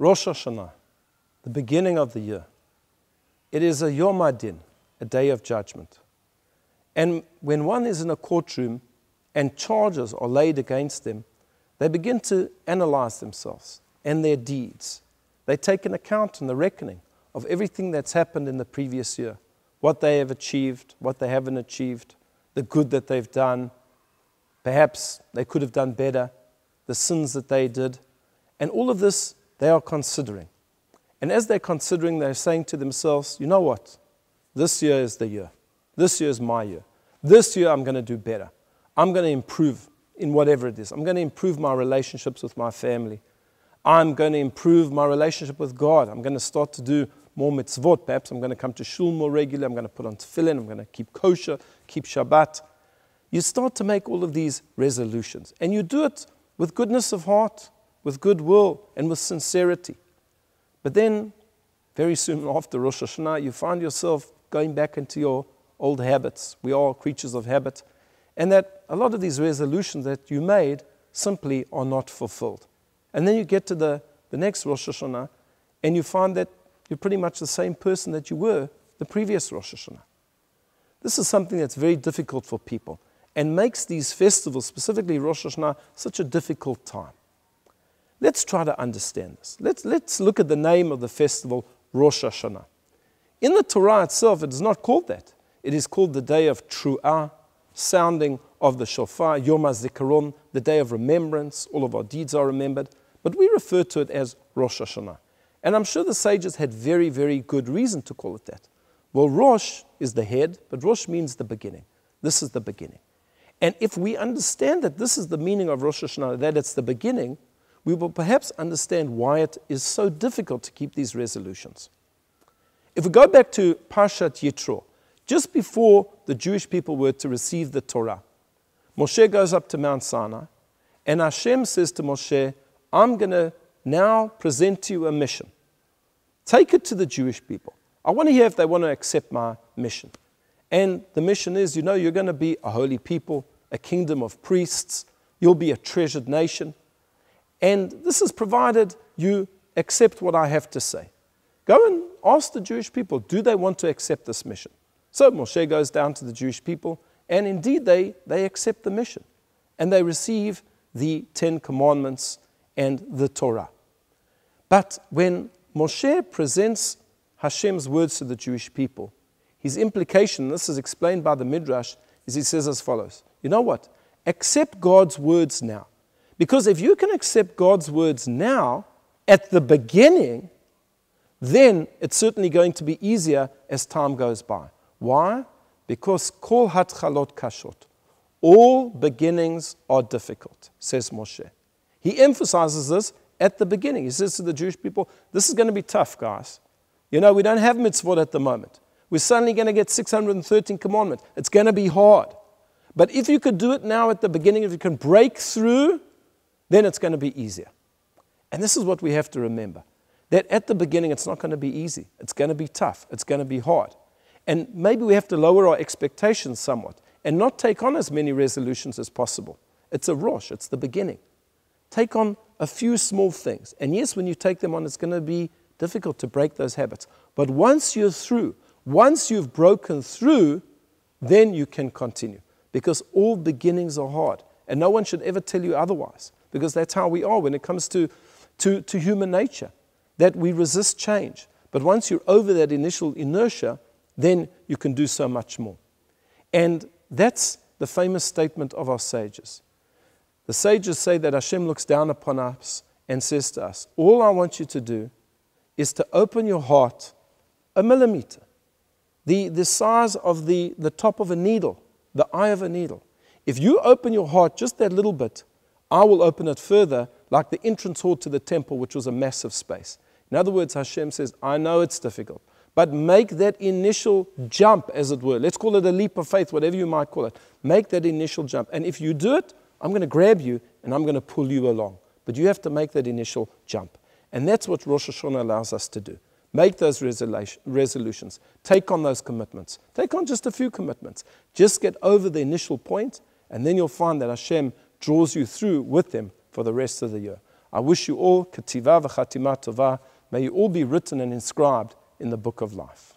Rosh Hashanah, the beginning of the year. It is a Yom Adin, a day of judgment. And when one is in a courtroom and charges are laid against them, they begin to analyze themselves and their deeds. They take an account and the reckoning of everything that's happened in the previous year, what they have achieved, what they haven't achieved, the good that they've done. Perhaps they could have done better, the sins that they did. And all of this they are considering. And as they're considering, they're saying to themselves, you know what? This year is the year. This year is my year. This year I'm going to do better. I'm going to improve in whatever it is. I'm going to improve my relationships with my family. I'm going to improve my relationship with God. I'm going to start to do more mitzvot. Perhaps I'm going to come to shul more regularly. I'm going to put on tefillin. I'm going to keep kosher, keep Shabbat. You start to make all of these resolutions. And you do it with goodness of heart, with goodwill, and with sincerity. But then, very soon after Rosh Hashanah, you find yourself going back into your old habits. We are all creatures of habit. And that a lot of these resolutions that you made simply are not fulfilled. And then you get to the next Rosh Hashanah, and you find that you're pretty much the same person that you were the previous Rosh Hashanah. This is something that's very difficult for people and makes these festivals, specifically Rosh Hashanah, such a difficult time. Let's try to understand this. Let's look at the name of the festival, Rosh Hashanah. In the Torah itself, it is not called that. It is called the day of Tru'ah, sounding of the shofar, Yom HaZikaron, the day of remembrance. All of our deeds are remembered. But we refer to it as Rosh Hashanah. And I'm sure the sages had very, very good reason to call it that. Well, Rosh is the head, but Rosh means the beginning. This is the beginning. And if we understand that this is the meaning of Rosh Hashanah, that it's the beginning, we will perhaps understand why it is so difficult to keep these resolutions. If we go back to Parshat Yitro, just before the Jewish people were to receive the Torah, Moshe goes up to Mount Sinai, and Hashem says to Moshe, I'm going to now present to you a mission. Take it to the Jewish people. I want to hear if they want to accept my mission. And the mission is, you're going to be a holy people, a kingdom of priests. You'll be a treasured nation. And this is provided you accept what I have to say. Go and ask the Jewish people, do they want to accept this mission? So Moshe goes down to the Jewish people, and indeed they accept the mission. And they receive the 10 Commandments and the Torah. But when Moshe presents Hashem's words to the Jewish people, his implication, this is explained by the Midrash, is he says as follows. You know what? Accept God's words now. Because if you can accept God's words now, at the beginning, then it's certainly going to be easier as time goes by. Why? Because kol hatchalot kashot. All beginnings are difficult, says Moshe. He emphasizes this at the beginning. He says to the Jewish people, this is going to be tough, guys. We don't have mitzvot at the moment. We're suddenly going to get 613 commandments. It's going to be hard. But if you could do it now at the beginning, if you can break through, then it's going to be easier. And this is what we have to remember. That at the beginning, it's not going to be easy. It's going to be tough. It's going to be hard. And maybe we have to lower our expectations somewhat and not take on as many resolutions as possible. It's a Rosh. It's the beginning. Take on a few small things. And yes, when you take them on, it's going to be difficult to break those habits. But once you're through, once you've broken through, then you can continue. Because all beginnings are hard. And no one should ever tell you otherwise. Because that's how we are when it comes to human nature. That we resist change. But once you're over that initial inertia, then you can do so much more. And that's the famous statement of our sages. The sages say that Hashem looks down upon us and says to us, all I want you to do is to open your heart a millimeter, the size of the top of a needle, the eye of a needle. If you open your heart just that little bit, I will open it further like the entrance hall to the temple, which was a massive space. In other words, Hashem says, I know it's difficult, but make that initial jump, as it were. Let's call it a leap of faith, whatever you might call it. Make that initial jump. And if you do it, I'm going to grab you and I'm going to pull you along. But you have to make that initial jump. And that's what Rosh Hashanah allows us to do. Make those resolutions. Take on those commitments. Take on just a few commitments. Just get over the initial point, and then you'll find that Hashem draws you through with them for the rest of the year. I wish you all kativa v'chatima tova. May you all be written and inscribed in the book of life.